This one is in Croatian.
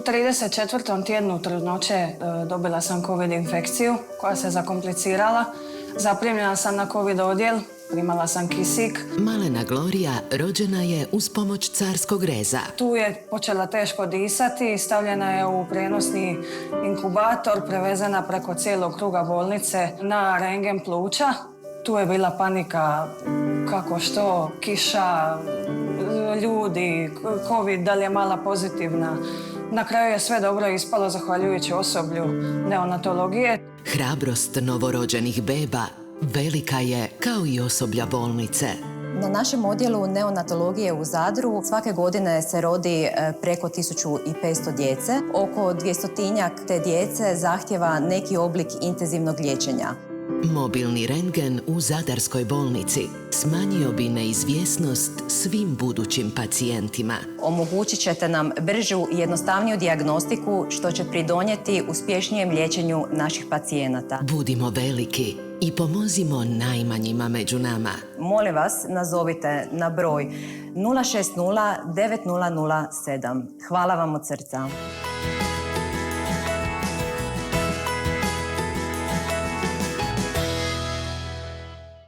34. tjednu trudnoće dobila sam COVID infekciju koja se zakomplicirala. Zaprimljena sam na COVID odjel, primala sam kisik. Malena Glorija rođena je uz pomoć carskog reza. Tu je počela teško disati, stavljena je u prenosni inkubator, prevezena preko cijelog kruga bolnice na rentgen pluća. Tu je bila panika, kako što, kiša, ljudi, COVID, da li je mala pozitivna. Na kraju je sve dobro ispalo zahvaljujući osoblju neonatologije. Hrabrost novorođenih beba velika je kao i osoblja bolnice. Na našem odjelu neonatologije u Zadru svake godine se rodi preko 1500 djece. Oko 200-tinjak te djece zahtjeva neki oblik intenzivnog liječenja. Mobilni rentgen u Zadarskoj bolnici smanjio bi neizvjesnost svim budućim pacijentima. Omogućit ćete nam bržu i jednostavniju dijagnostiku što će pridonijeti uspješnijem liječenju naših pacijenata. Budimo veliki i pomozimo najmanjima među nama. Molim vas, nazovite na broj 060 9007. Hvala vam od srca.